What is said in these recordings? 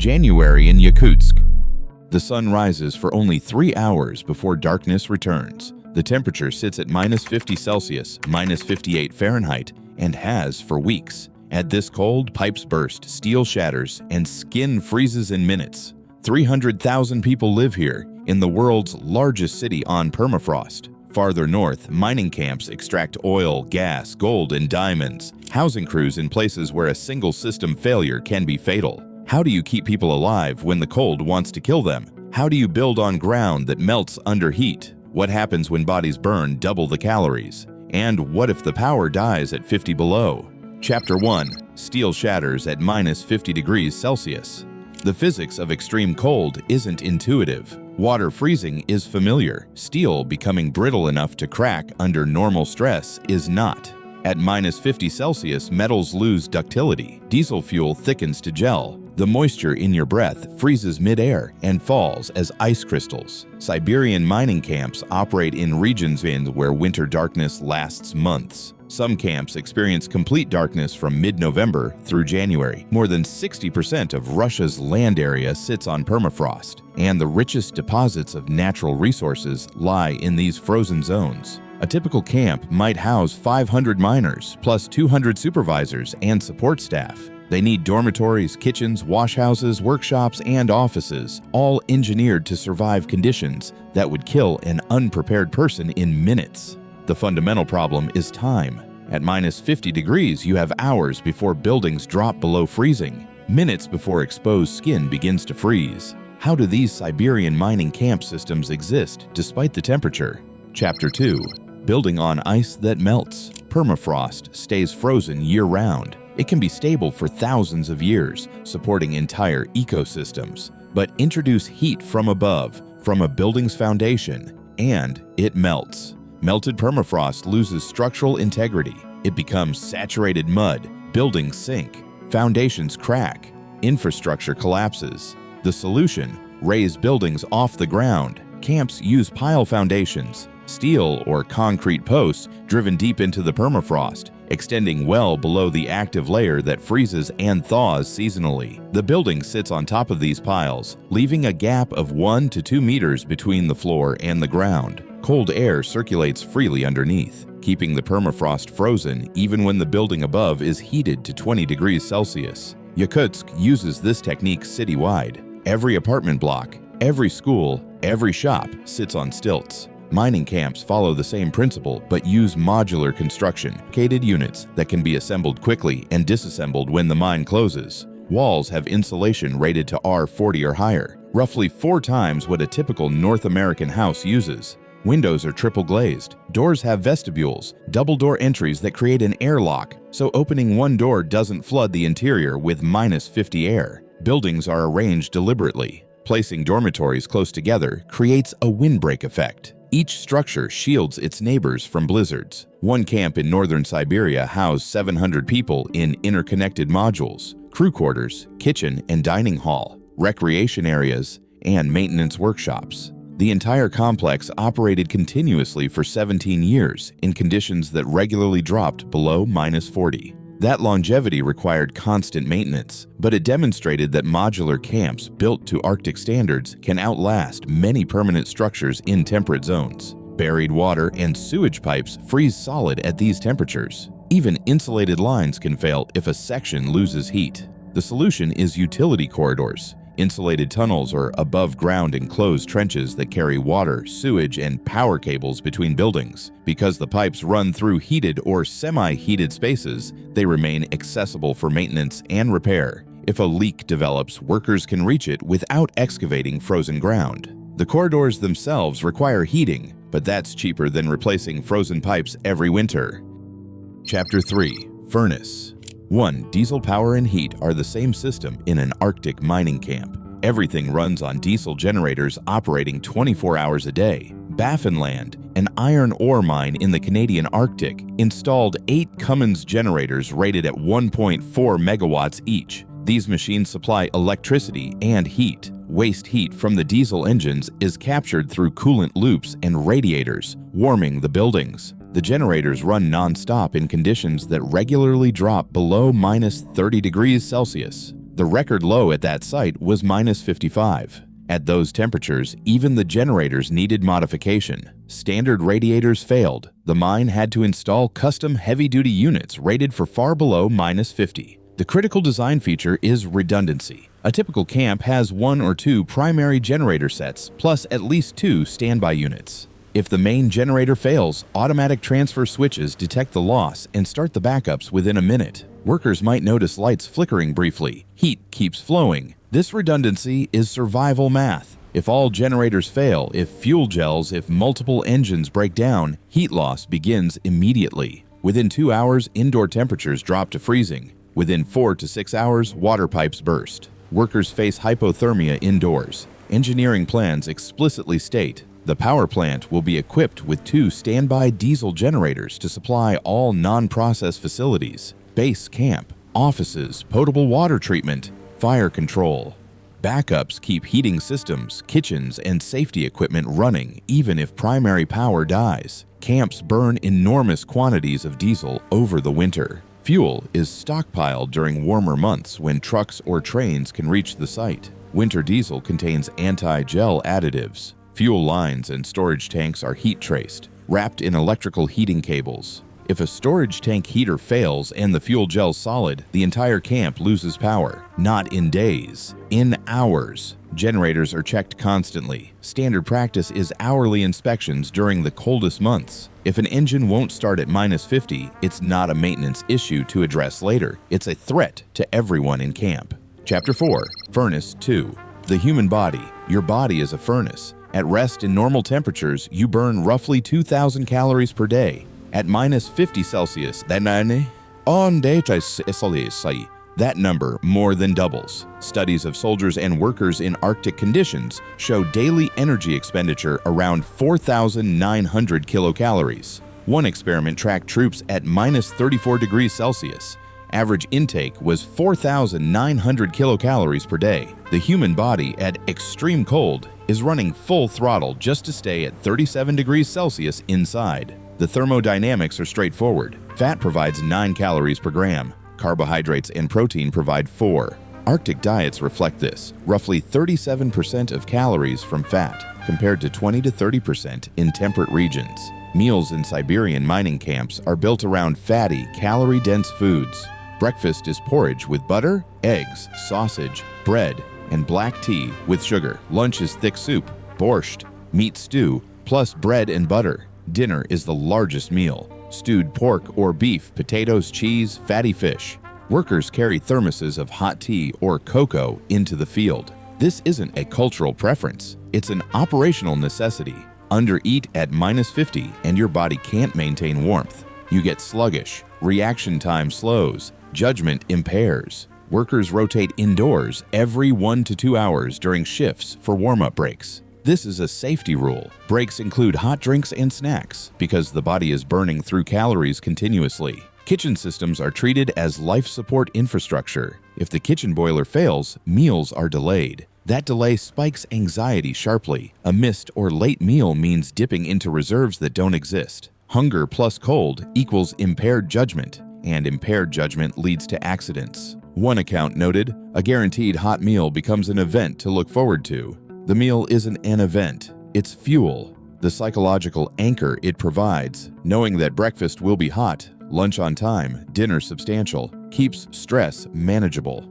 January in Yakutsk. The sun rises for only 3 hours before darkness returns. The temperature sits at -50 Celsius, -58 Fahrenheit, and has for weeks. At this cold, pipes burst, steel shatters, and skin freezes in minutes. 300,000 people live here, in the world's largest city on permafrost. Farther north, mining camps extract oil, gas, gold, and diamonds. Housing crews in places where a single system failure can be fatal. How do you keep people alive when the cold wants to kill them? How do you build on ground that melts under heat? What happens when bodies burn double the calories? And what if the power dies at 50 below? Chapter 1. Steel shatters at -50 degrees Celsius. The physics of extreme cold isn't intuitive. Water freezing is familiar. Steel becoming brittle enough to crack under normal stress is not. At -50 Celsius, metals lose ductility. Diesel fuel thickens to gel. The moisture in your breath freezes mid-air and falls as ice crystals. Siberian mining camps operate in regions where winter darkness lasts months. Some camps experience complete darkness from mid-November through January. More than 60% of Russia's land area sits on permafrost, and the richest deposits of natural resources lie in these frozen zones. A typical camp might house 500 miners, plus 200 supervisors and support staff. They need dormitories, kitchens, washhouses, workshops, and offices, all engineered to survive conditions that would kill an unprepared person in minutes. The fundamental problem is time. At -50 degrees, you have hours before buildings drop below freezing, minutes before exposed skin begins to freeze. How do these Siberian mining camp systems exist despite the temperature? Chapter 2. Building on ice that melts. Permafrost stays frozen year-round. It can be stable for thousands of years, supporting entire ecosystems. But introduce heat from above, from a building's foundation, and it melts. Melted permafrost loses structural integrity. It becomes saturated mud, buildings sink, foundations crack, infrastructure collapses. The solution? Raise buildings off the ground. Camps use pile foundations, steel or concrete posts driven deep into the permafrost, extending well below the active layer that freezes and thaws seasonally. The building sits on top of these piles, leaving a gap of 1 to 2 meters between the floor and the ground. Cold air circulates freely underneath, keeping the permafrost frozen even when the building above is heated to 20 degrees Celsius. Yakutsk uses this technique citywide. Every apartment block, every school, every shop sits on stilts. Mining camps follow the same principle but use modular construction, cated units that can be assembled quickly and disassembled when the mine closes. Walls have insulation rated to R40 or higher, roughly 4 times what a typical North American house uses. Windows are triple glazed. Doors have vestibules, double-door entries that create an airlock, so opening one door doesn't flood the interior with -50 air. Buildings are arranged deliberately. Placing dormitories close together creates a windbreak effect. Each structure shields its neighbors from blizzards. One camp in northern Siberia housed 700 people in interconnected modules, crew quarters, kitchen and dining hall, recreation areas, and maintenance workshops. The entire complex operated continuously for 17 years in conditions that regularly dropped below -40. That longevity required constant maintenance, but it demonstrated that modular camps built to Arctic standards can outlast many permanent structures in temperate zones. Buried water and sewage pipes freeze solid at these temperatures. Even insulated lines can fail if a section loses heat. The solution is utility corridors. Insulated tunnels or above-ground enclosed trenches that carry water, sewage, and power cables between buildings. Because the pipes run through heated or semi-heated spaces, they remain accessible for maintenance and repair. If a leak develops, workers can reach it without excavating frozen ground. The corridors themselves require heating, but that's cheaper than replacing frozen pipes every winter. Chapter 3. Furnace. 1. Diesel power and heat are the same system in an Arctic mining camp. Everything runs on diesel generators operating 24 hours a day. Baffinland, an iron ore mine in the Canadian Arctic, installed 8 Cummins generators rated at 1.4 megawatts each. These machines supply electricity and heat. Waste heat from the diesel engines is captured through coolant loops and radiators, warming the buildings. The generators run non-stop in conditions that regularly drop below -30 degrees Celsius. The record low at that site was -55. At those temperatures, even the generators needed modification. Standard radiators failed. The mine had to install custom heavy-duty units rated for far below -50. The critical design feature is redundancy. A typical camp has 1 or 2 primary generator sets, plus at least 2 standby units. If the main generator fails, automatic transfer switches detect the loss and start the backups within a minute. Workers might notice lights flickering briefly. Heat keeps flowing. This redundancy is survival math. If all generators fail, if fuel gels, if multiple engines break down, heat loss begins immediately. Within 2 hours, indoor temperatures drop to freezing. Within 4 to 6 hours, water pipes burst. Workers face hypothermia indoors. Engineering plans explicitly state the power plant will be equipped with 2 standby diesel generators to supply all non-process facilities, base camp, offices, potable water treatment, fire control. Backups keep heating systems, kitchens, and safety equipment running even if primary power dies. Camps burn enormous quantities of diesel over the winter. Fuel is stockpiled during warmer months when trucks or trains can reach the site. Winter diesel contains anti-gel additives. Fuel lines and storage tanks are heat traced, wrapped in electrical heating cables. If a storage tank heater fails and the fuel gel's solid, the entire camp loses power. Not in days, in hours. Generators are checked constantly. Standard practice is hourly inspections during the coldest months. If an engine won't start at -50, it's not a maintenance issue to address later. It's a threat to everyone in camp. Chapter 4, Furnace 2. The human body. Your body is a furnace. At rest in normal temperatures, you burn roughly 2,000 calories per day. At -50 Celsius, that number more than doubles. Studies of soldiers and workers in Arctic conditions show daily energy expenditure around 4,900 kilocalories. One experiment tracked troops at -34 degrees Celsius. Average intake was 4,900 kilocalories per day. The human body at extreme cold is running full throttle just to stay at 37 degrees Celsius inside. The thermodynamics are straightforward. Fat provides 9 calories per gram. Carbohydrates and protein provide 4. Arctic diets reflect this. Roughly 37% of calories from fat, compared to 20 to 30% in temperate regions. Meals in Siberian mining camps are built around fatty, calorie-dense foods. Breakfast is porridge with butter, eggs, sausage, bread, and black tea with sugar. Lunch is thick soup, borscht, meat stew, plus bread and butter. Dinner is the largest meal. Stewed pork or beef, potatoes, cheese, fatty fish. Workers carry thermoses of hot tea or cocoa into the field. This isn't a cultural preference. It's an operational necessity. Undereat at -50 and your body can't maintain warmth. You get sluggish, reaction time slows, judgment impairs. Workers rotate indoors every 1 to 2 hours during shifts for warm-up breaks. This is a safety rule. Breaks include hot drinks and snacks because the body is burning through calories continuously. Kitchen systems are treated as life support infrastructure. If the kitchen boiler fails, meals are delayed. That delay spikes anxiety sharply. A missed or late meal means dipping into reserves that don't exist. Hunger plus cold equals impaired judgment, and impaired judgment leads to accidents. One account noted, a guaranteed hot meal becomes an event to look forward to. The meal isn't an event, it's fuel. The psychological anchor it provides, knowing that breakfast will be hot, lunch on time, dinner substantial, keeps stress manageable.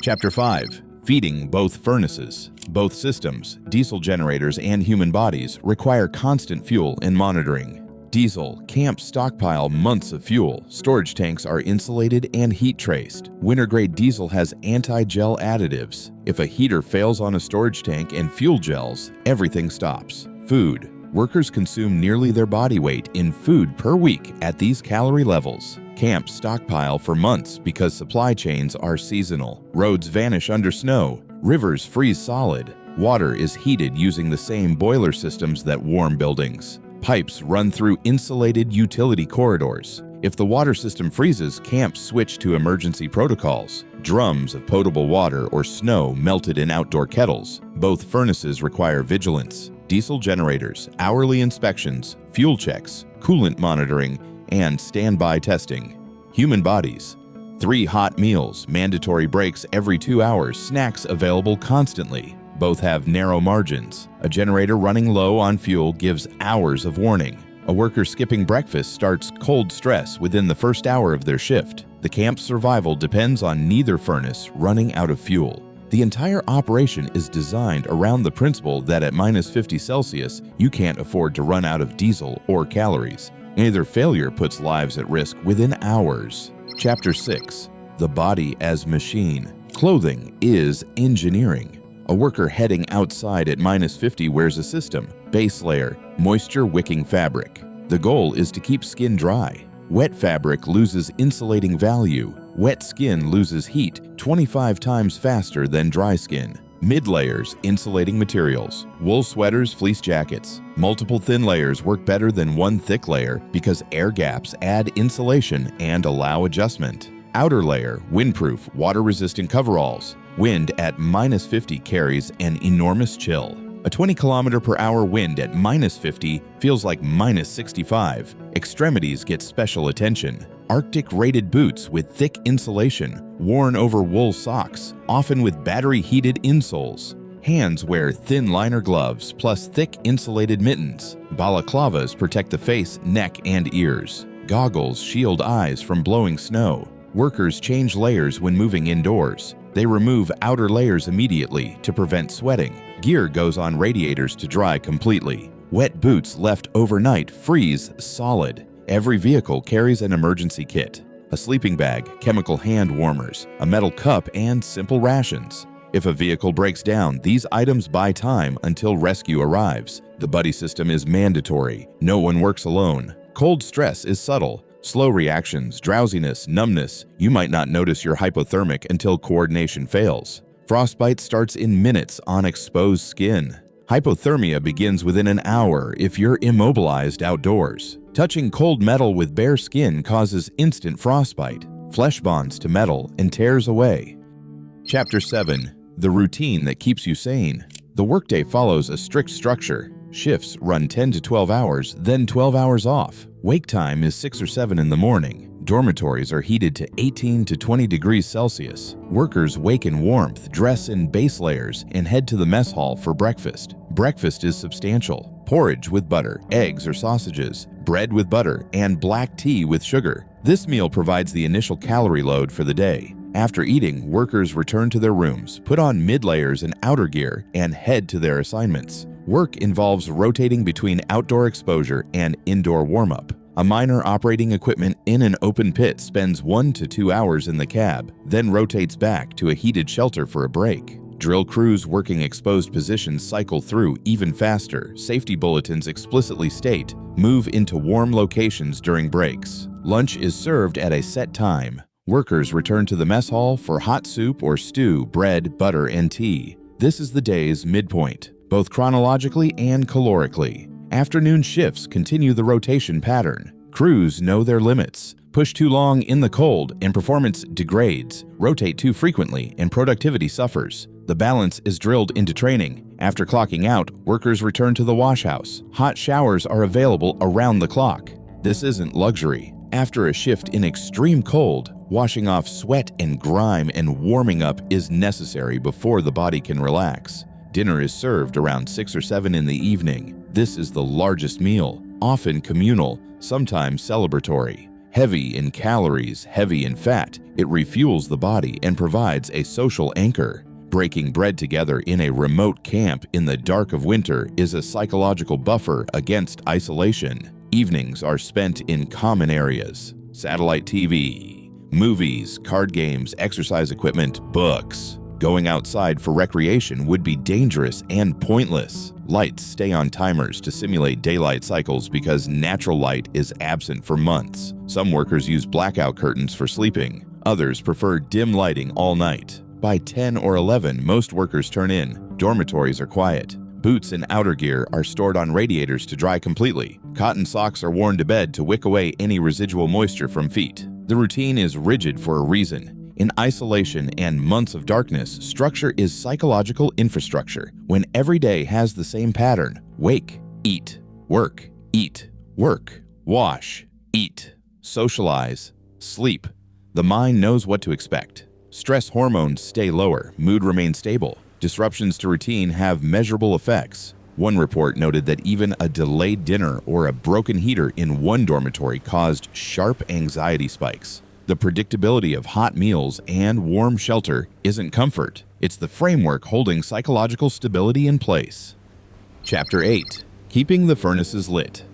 Chapter 5. Feeding both furnaces. Both systems, diesel generators and human bodies, require constant fuel and monitoring. Diesel camps stockpile months of fuel. Storage tanks are insulated and heat traced. Winter-grade diesel has anti-gel additives. If a heater fails on a storage tank and fuel gels, everything stops. Food. Workers consume nearly their body weight in food per week at these calorie levels. Camps stockpile for months because supply chains are seasonal. Roads vanish under snow. Rivers freeze solid. Water is heated using the same boiler systems that warm buildings. Pipes run through insulated utility corridors. If the water system freezes, camps switch to emergency protocols. Drums of potable water or snow melted in outdoor kettles. Both furnaces require vigilance. Diesel generators, hourly inspections, fuel checks, coolant monitoring, and standby testing. Human bodies. 3 hot meals, mandatory breaks every 2 hours, snacks available constantly. Both have narrow margins. A generator running low on fuel gives hours of warning. A worker skipping breakfast starts cold stress within the first hour of their shift. The camp's survival depends on neither furnace running out of fuel. The entire operation is designed around the principle that at -50 Celsius, you can't afford to run out of diesel or calories. Either failure puts lives at risk within hours. Chapter 6. The Body as Machine. Clothing is engineering. A worker heading outside at -50 wears a system, base layer, moisture-wicking fabric. The goal is to keep skin dry. Wet fabric loses insulating value. Wet skin loses heat 25 times faster than dry skin. Mid-layers, insulating materials. Wool sweaters, fleece jackets. Multiple thin layers work better than one thick layer because air gaps add insulation and allow adjustment. Outer layer, windproof, water-resistant coveralls. Wind at -50 carries an enormous chill. A 20 km/h wind at -50 feels like -65. Extremities get special attention. Arctic-rated boots with thick insulation, worn over wool socks, often with battery-heated insoles. Hands wear thin liner gloves plus thick insulated mittens. Balaclavas protect the face, neck, and ears. Goggles shield eyes from blowing snow. Workers change layers when moving indoors. They remove outer layers immediately to prevent sweating. Gear goes on radiators to dry completely. Wet boots left overnight freeze solid. Every vehicle carries an emergency kit, a sleeping bag, chemical hand warmers, a metal cup, and simple rations. If a vehicle breaks down, these items buy time until rescue arrives. The buddy system is mandatory. No one works alone. Cold stress is subtle. Slow reactions, drowsiness, numbness. You might not notice you're hypothermic until coordination fails. Frostbite starts in minutes on exposed skin. Hypothermia begins within an hour if you're immobilized outdoors. Touching cold metal with bare skin causes instant frostbite. Flesh bonds to metal and tears away. Chapter 7. The Routine that Keeps You Sane. The workday follows a strict structure. Shifts run 10 to 12 hours, then 12 hours off. Wake time is 6 or 7 in the morning. Dormitories are heated to 18 to 20 degrees Celsius. Workers wake in warmth, dress in base layers, and head to the mess hall for breakfast. Breakfast is substantial. Porridge with butter, eggs or sausages, bread with butter, and black tea with sugar. This meal provides the initial calorie load for the day. After eating, workers return to their rooms, put on mid-layers and outer gear, and head to their assignments. Work involves rotating between outdoor exposure and indoor warm-up. A miner operating equipment in an open pit spends 1 to 2 hours in the cab, then rotates back to a heated shelter for a break. Drill crews working exposed positions cycle through even faster. Safety bulletins explicitly state, move into warm locations during breaks. Lunch is served at a set time. Workers return to the mess hall for hot soup or stew, bread, butter, and tea. This is the day's midpoint, both chronologically and calorically. Afternoon shifts continue the rotation pattern. Crews know their limits. Push too long in the cold and performance degrades. Rotate too frequently and productivity suffers. The balance is drilled into training. After clocking out, workers return to the wash house. Hot showers are available around the clock. This isn't luxury. After a shift in extreme cold, washing off sweat and grime and warming up is necessary before the body can relax. Dinner is served around 6 or 7 in the evening. This is the largest meal, often communal, sometimes celebratory. Heavy in calories, heavy in fat, it refuels the body and provides a social anchor. Breaking bread together in a remote camp in the dark of winter is a psychological buffer against isolation. Evenings are spent in common areas. Satellite TV, movies, card games, exercise equipment, books. Going outside for recreation would be dangerous and pointless. Lights stay on timers to simulate daylight cycles because natural light is absent for months. Some workers use blackout curtains for sleeping. Others prefer dim lighting all night. By 10 or 11, most workers turn in. Dormitories are quiet. Boots and outer gear are stored on radiators to dry completely. Cotton socks are worn to bed to wick away any residual moisture from feet. The routine is rigid for a reason. In isolation and months of darkness, structure is psychological infrastructure. When every day has the same pattern: wake, eat, work, wash, eat, socialize, sleep. The mind knows what to expect. Stress hormones stay lower, mood remains stable. Disruptions to routine have measurable effects. One report noted that even a delayed dinner or a broken heater in one dormitory caused sharp anxiety spikes. The predictability of hot meals and warm shelter isn't comfort. It's the framework holding psychological stability in place. Chapter 8. Keeping the furnaces lit.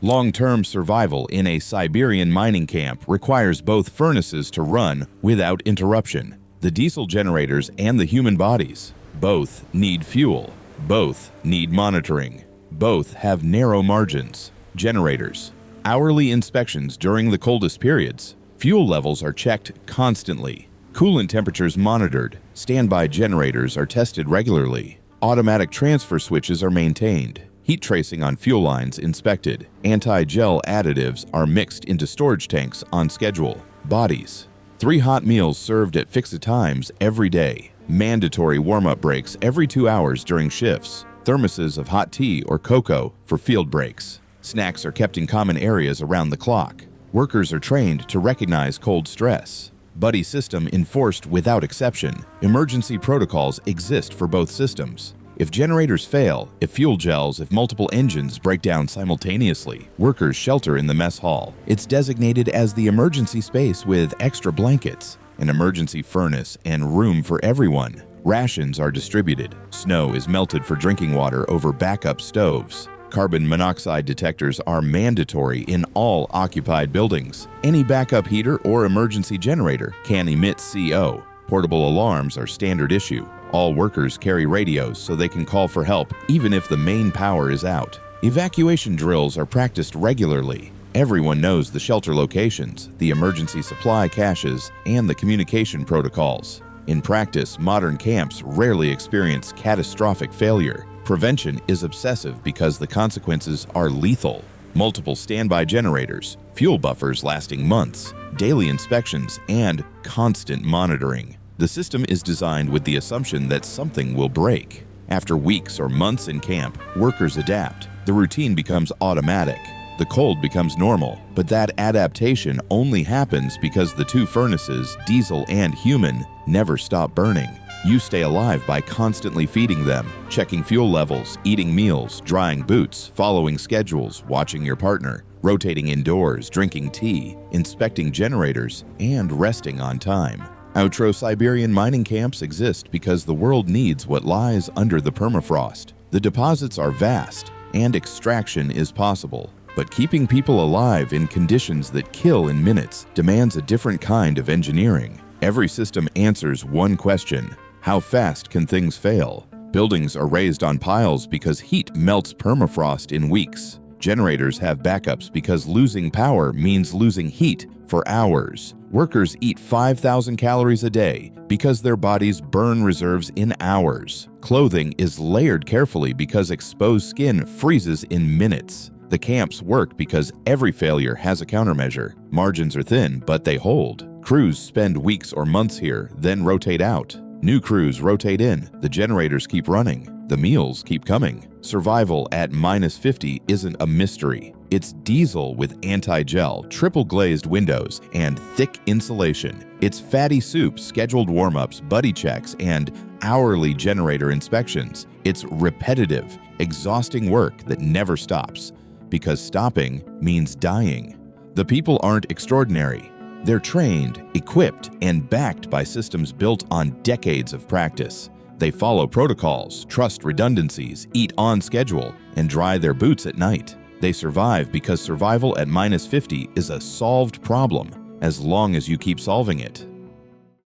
Long-term survival in a Siberian mining camp requires both furnaces to run without interruption. The diesel generators and the human bodies. Both need fuel. Both need monitoring. Both have narrow margins. Generators. Hourly inspections during the coldest periods. Fuel levels are checked constantly. Coolant temperatures monitored. Standby generators are tested regularly. Automatic transfer switches are maintained. Heat tracing on fuel lines inspected. Anti-gel additives are mixed into storage tanks on schedule. Bodies. 3 hot meals served at fixed times every day. Mandatory warm-up breaks every 2 hours during shifts. Thermoses of hot tea or cocoa for field breaks. Snacks are kept in common areas around the clock. Workers are trained to recognize cold stress. Buddy system enforced without exception. Emergency protocols exist for both systems. If generators fail, if fuel gels, if multiple engines break down simultaneously, workers shelter in the mess hall. It's designated as the emergency space with extra blankets, an emergency furnace, and room for everyone. Rations are distributed. Snow is melted for drinking water over backup stoves. Carbon monoxide detectors are mandatory in all occupied buildings. Any backup heater or emergency generator can emit CO. Portable alarms are standard issue. All workers carry radios so they can call for help even if the main power is out. Evacuation drills are practiced regularly. Everyone knows the shelter locations, the emergency supply caches, and the communication protocols. In practice, modern camps rarely experience catastrophic failure. Prevention is obsessive because the consequences are lethal. Multiple standby generators, fuel buffers lasting months, daily inspections, and constant monitoring. The system is designed with the assumption that something will break. After weeks or months in camp, workers adapt. The routine becomes automatic. The cold becomes normal, but that adaptation only happens because the 2 furnaces, diesel and human, never stop burning. You stay alive by constantly feeding them, checking fuel levels, eating meals, drying boots, following schedules, watching your partner, rotating indoors, drinking tea, inspecting generators, and resting on time. Outro Siberian mining camps exist because the world needs what lies under the permafrost. The deposits are vast, and extraction is possible. But keeping people alive in conditions that kill in minutes demands a different kind of engineering. Every system answers one question: how fast can things fail? Buildings are raised on piles because heat melts permafrost in weeks. Generators have backups because losing power means losing heat for hours. Workers eat 5,000 calories a day because their bodies burn reserves in hours. Clothing is layered carefully because exposed skin freezes in minutes. The camps work because every failure has a countermeasure. Margins are thin, but they hold. Crews spend weeks or months here, then rotate out. New crews rotate in. The generators keep running. The meals keep coming. Survival at -50 isn't a mystery. It's diesel with anti-gel, triple glazed windows, and thick insulation. It's fatty soup, scheduled warm-ups, buddy checks, and hourly generator inspections. It's repetitive, exhausting work that never stops, because stopping means dying. The people aren't extraordinary. They're trained, equipped, and backed by systems built on decades of practice. They follow protocols, trust redundancies, eat on schedule, and dry their boots at night. They survive because survival at -50 is a solved problem as long as you keep solving it.